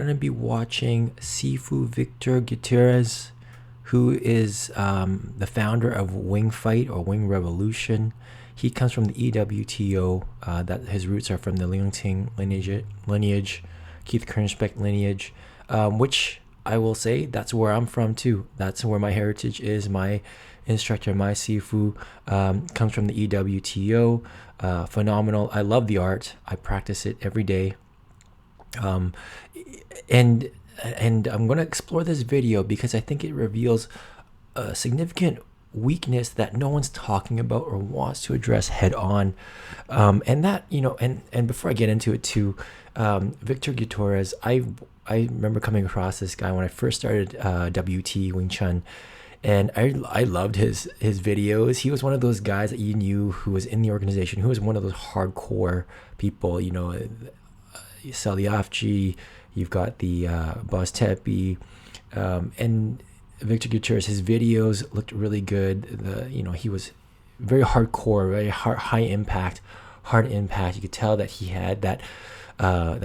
Going to be watching Sifu Victor Gutierrez, who is the founder of Wing Fight or Wing Revolution. He comes from the EWTO. That his roots are from the Liang lineage, Keith Kernspeck lineage, which I will say that's where I'm from too. That's where my heritage is. My instructor, my Sifu, comes from the EWTO. Phenomenal. I love the art. I practice it every day. And I'm going to explore this video because I think it reveals a significant weakness that no one's talking about or wants to address head on. And that, and before I get into it too, Victor Gutierrez, I remember coming across this guy when I first started WT Wing Chun, and I loved his videos. He was one of those guys that you knew who was in the organization, who was one of those hardcore people, Saliafji, you've got the Boss Tepi, and Victor Gutierrez. His videos looked really good. He was very hardcore, very high impact, hard impact. You could tell that he had that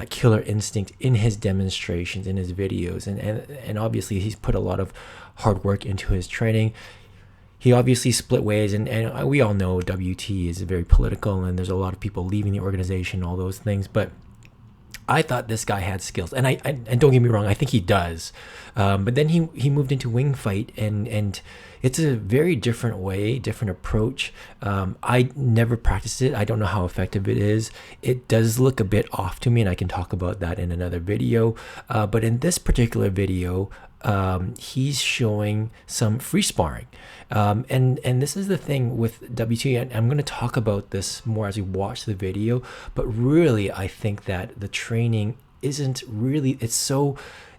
killer instinct in his demonstrations, in his videos, and obviously he's put a lot of hard work into his training. He obviously split ways, and we all know WT is very political, and there's a lot of people leaving the organization, all those things, but I thought this guy had skills, and and don't get me wrong, I think he does. But then he moved into Wing Fight, and it's a very different way, different approach. I never practiced it. I don't know how effective it is. It does look a bit off to me, and I can talk about that in another video. But in this particular video, he's showing some free sparring. And this is the thing with WT, and I'm going to talk about this more as we watch the video, but really I think that the training isn't really, it's so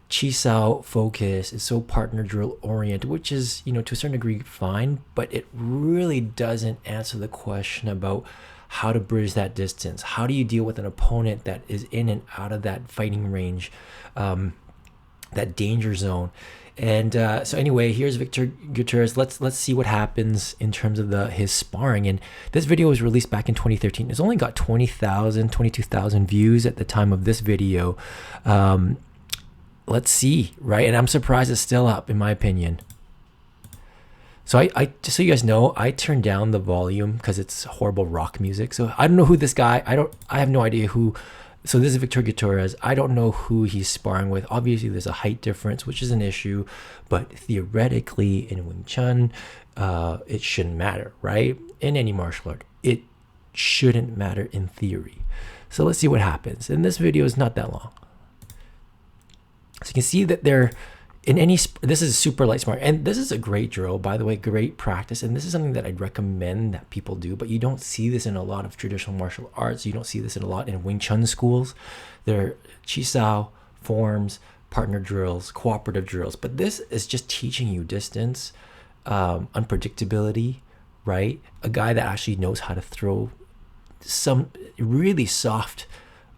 Chisao focused, it's so partner drill oriented, which is, to a certain degree fine, but it really doesn't answer the question about how to bridge that distance. How do you deal with an opponent that is in and out of that fighting range, that danger zone? And so anyway, here's Victor Gutierrez. Let's see what happens in terms of his sparring. And this video was released back in 2013. It's only got 20,000, 22,000 views at the time of this video. Let's see, right? And I'm surprised it's still up, in my opinion. So I just so you guys know, I turned down the volume because it's horrible rock music. So I don't know who this guy. I have no idea who. So this is Victor Gutierrez. I don't know who he's sparring with. Obviously, there's a height difference, which is an issue. But theoretically, in Wing Chun, it shouldn't matter, right? In any martial art, it shouldn't matter in theory. So let's see what happens. And this video is not that long. So you can see that this is super light sparring, and this is a great drill, by the way, great practice, and this is something that I'd recommend that people do, but you don't see this in a lot of traditional martial arts. You don't see this in a lot in Wing Chun schools. They're Chisao forms, partner drills, cooperative drills, but this is just teaching you distance, unpredictability, right? A guy that actually knows how to throw some really soft,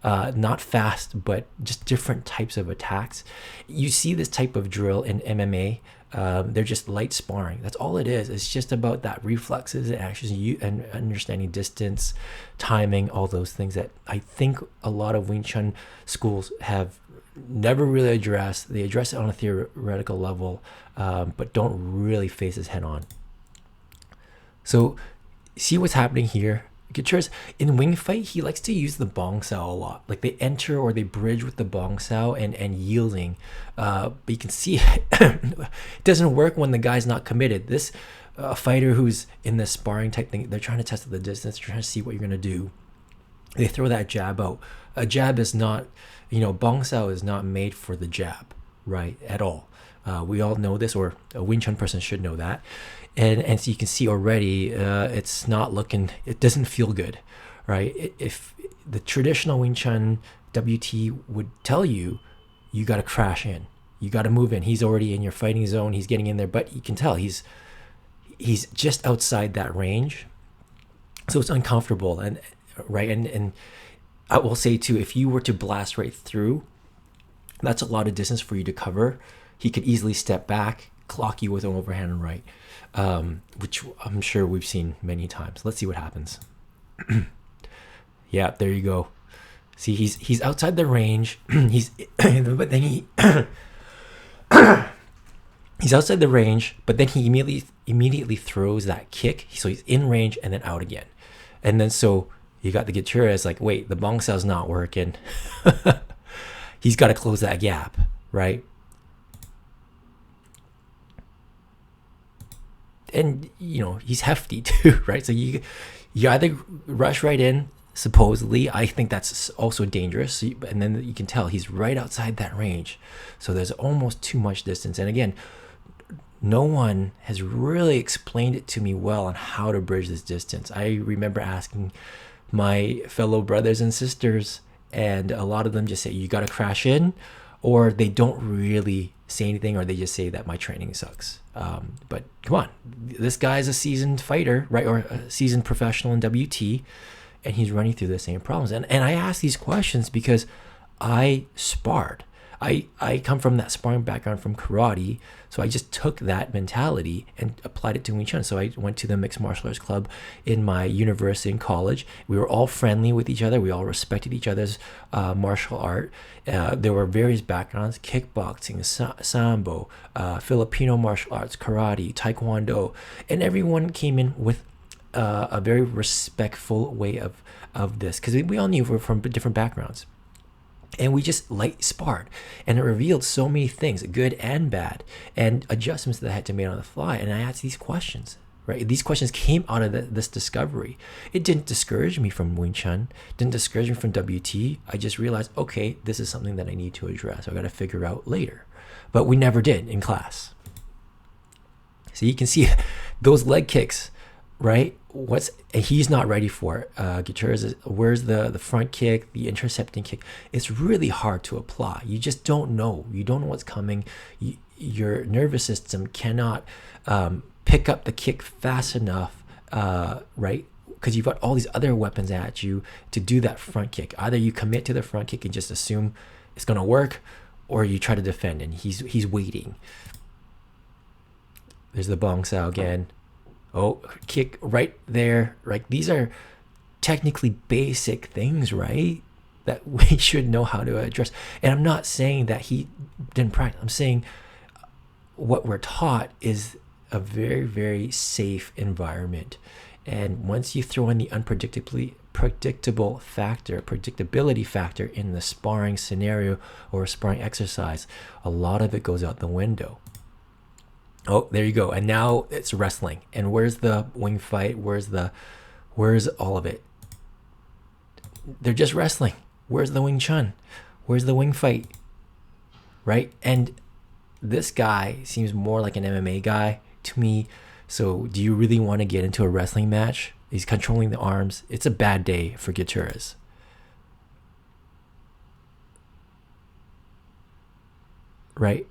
not fast, but just different types of attacks. You see this type of drill in MMA. They're just light sparring. That's all it is. It's just about that reflexes and actions, and understanding distance, timing, all those things that I think a lot of Wing Chun schools have never really addressed. They address it on a theoretical level, but don't really face it head on. So see what's happening here. Gutierrez, in Wing Fight, he likes to use the bong sao a lot. Like they enter or they bridge with the bong sao and yielding. But you can see it doesn't work when the guy's not committed. This fighter who's in the sparring type thing, they're trying to test the distance, trying to see what you're going to do. They throw that jab out. A jab is not, bong sao is not made for the jab, right, at all. We all know this, or a Wing Chun person should know that. And so you can see already, it's not looking, it doesn't feel good, right? If the traditional Wing Chun WT would tell you, you got to crash in, you got to move in. He's already in your fighting zone. He's getting in there, but you can tell he's just outside that range. So it's uncomfortable, and right. And I will say too, if you were to blast right through, that's a lot of distance for you to cover. He could easily step back, clock you with an overhand right, which I'm sure we've seen many times. Let's see what happens. Yeah, there you go. See, he's outside the range. But then he's outside the range, but then he immediately throws that kick. So he's in range and then out again. And then so you got the Gutierrez like, wait, the bong sao's not working. He's got to close that gap, right? And he's hefty too, right? So you either rush right in. Supposedly, I think that's also dangerous. And then you can tell he's right outside that range. So there's almost too much distance. And again, no one has really explained it to me well on how to bridge this distance. I remember asking my fellow brothers and sisters, and a lot of them just say, you got to crash in, or they don't really say anything, or they just say that my training sucks. But come on, this guy's a seasoned fighter, right? Or a seasoned professional in WT. And he's running through the same problems. And I ask these questions because I sparred. I come from that sparring background from karate. So I just took that mentality and applied it to Wing Chun. So I went to the Mixed Martial Arts Club in my university and college. We were all friendly with each other. We all respected each other's martial art. There were various backgrounds: kickboxing, sambo, Filipino martial arts, karate, taekwondo. And everyone came in with a very respectful way of this, because we all knew we were from different backgrounds, and we just light sparred, and it revealed so many things, good and bad, and adjustments that I had to make on the fly. And I asked these questions, right? These questions came out of this discovery. It didn't discourage me from Wing Chun, didn't discourage me from WT. I just realized, okay, this is something that I need to address. I got to figure out later, but we never did in class. So you can see those leg kicks, right? He's not ready for it. Gutierrez where's the front kick, the intercepting kick? It's really hard to apply. You just don't know. You don't know what's coming. Your nervous system cannot pick up the kick fast enough, right? Because you've got all these other weapons at you to do that front kick. Either you commit to the front kick and just assume it's gonna work, or you try to defend, and he's waiting. There's the bong sao again. Oh, kick right there. Right, these are technically basic things, right, that we should know how to address. And I'm not saying that he didn't practice. I'm saying what we're taught is a very, very safe environment. And once you throw in the predictability factor in the sparring scenario or sparring exercise, a lot of it goes out the window. Oh, there you go. And now it's wrestling. And where's the wing fight? Where's all of it? They're just wrestling. Where's the Wing Chun? Where's the wing fight? Right? And this guy seems more like an MMA guy to me. So do you really want to get into a wrestling match? He's controlling the arms. It's a bad day for Gutierrez. Right?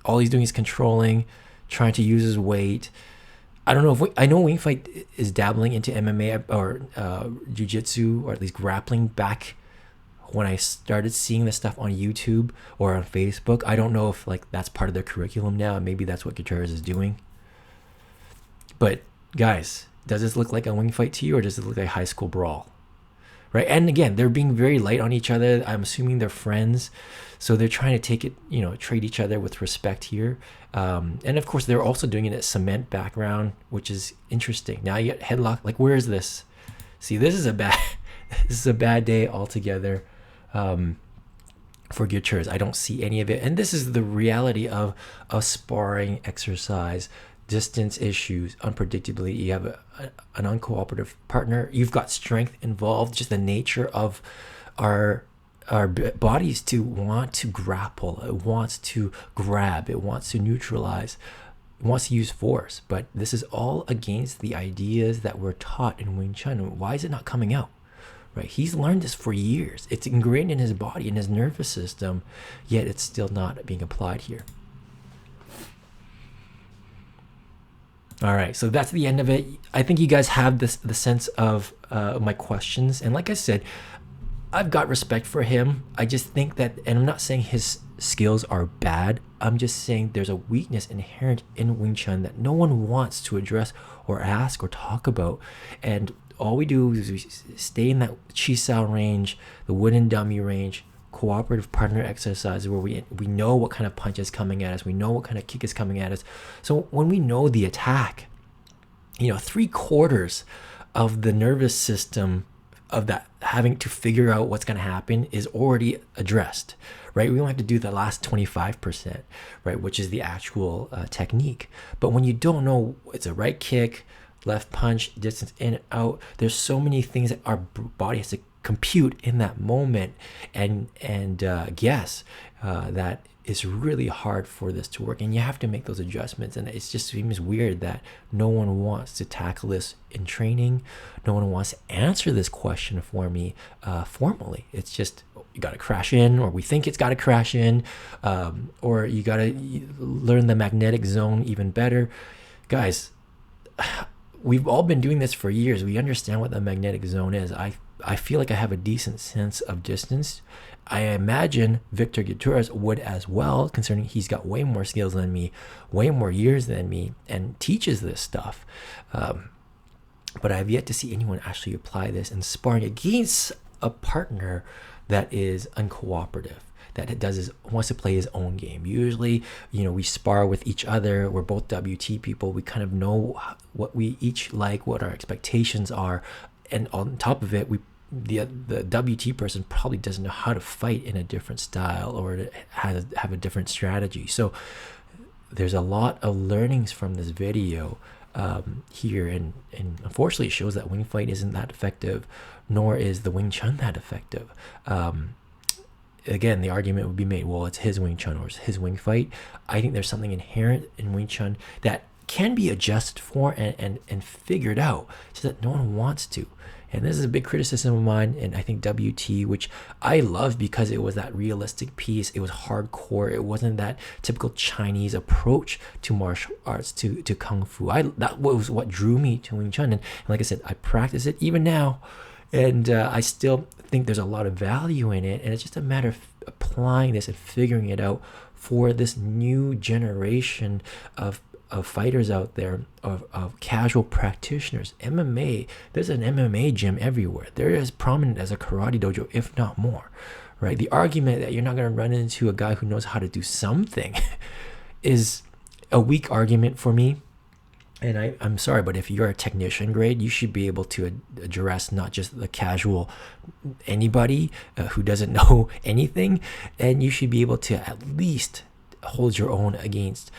All he's doing is controlling, trying to use his weight. I don't know I know Wing Fight is dabbling into MMA or jiu-jitsu, or at least grappling back when I started seeing this stuff on YouTube or on Facebook. I don't know if that's part of their curriculum now, and maybe that's what Gutierrez is doing. But guys, does this look like a wing fight to you, or does it look like a high school brawl? Right? And again, they're being very light on each other. I'm assuming they're friends, so they're trying to take it, treat each other with respect here. And of course, they're also doing it at cement background, which is interesting. Now you get headlock. Where is this? See, this is a bad day altogether for Gutierrez. I don't see any of it, and this is the reality of a sparring exercise. Distance issues, unpredictability. You have an uncooperative partner. You've got strength involved. Just the nature of our bodies to want to grapple. It wants to grab. It wants to neutralize. It wants to use force. But this is all against the ideas that we're taught in Wing Chun. Why is it not coming out? Right? He's learned this for years. It's ingrained in his body, in his nervous system, yet it's still not being applied here. All right, so that's the end of it. I think you guys have the sense of my questions. And like I said, I've got respect for him. I just think that, and I'm not saying his skills are bad. I'm just saying there's a weakness inherent in Wing Chun that no one wants to address or ask or talk about. And all we do is we stay in that Chisao range, the wooden dummy range, cooperative partner exercise, where we know what kind of punch is coming at us, we know what kind of kick is coming at us. So when we know the attack, 3/4 of the nervous system of that having to figure out what's going to happen is already addressed, right? We don't have to do the last 25%, right, which is the actual technique. But when you don't know it's a right kick, left punch, distance in and out, there's so many things that our body has to compute in that moment and guess that it's really hard for this to work, and you have to make those adjustments. And it just seems weird that no one wants to tackle this in training. No one wants to answer this question for me formally. It's just, you got to crash in, or we think it's got to crash in, or you got to learn the magnetic zone even better. Guys, we've all been doing this for years. We understand what the magnetic zone is. I feel like I have a decent sense of distance. I imagine Victor Gutierrez would as well, considering he's got way more skills than me, way more years than me, and teaches this stuff. But I've yet to see anyone actually apply this in sparring against a partner that is uncooperative, that wants to play his own game. Usually, we spar with each other. We're both WT people. We kind of know what we each like, what our expectations are, and on top of it, the WT person probably doesn't know how to fight in a different style or have a different strategy. So there's a lot of learnings from this video here, and unfortunately it shows that Wing Fight isn't that effective, nor is the Wing Chun that effective. Again, the argument would be made, well, it's his Wing Chun or it's his Wing Fight. I think there's something inherent in Wing Chun that can be adjusted for and figured out, so that no one wants to. And this is a big criticism of mine, and I think WT, which I love because it was that realistic piece. It was hardcore. It wasn't that typical Chinese approach to martial arts, to Kung Fu. That was what drew me to Wing Chun. And like I said, I practice it even now, and I still think there's a lot of value in it. And it's just a matter of applying this and figuring it out for this new generation of fighters out there, of casual practitioners. MMA, there's an MMA gym everywhere. They're as prominent as a karate dojo, if not more, right? The argument that you're not going to run into a guy who knows how to do something is a weak argument for me. And I'm sorry, but if you're a technician grade, you should be able to address not just the casual anybody who doesn't know anything, and you should be able to at least hold your own against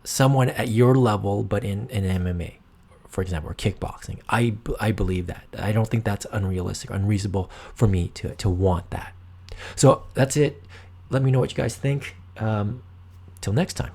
someone at your level, but in MMA, for example, or kickboxing. I believe that. I don't think that's unrealistic, unreasonable for me to want that. So that's it. Let me know what you guys think. Till next time.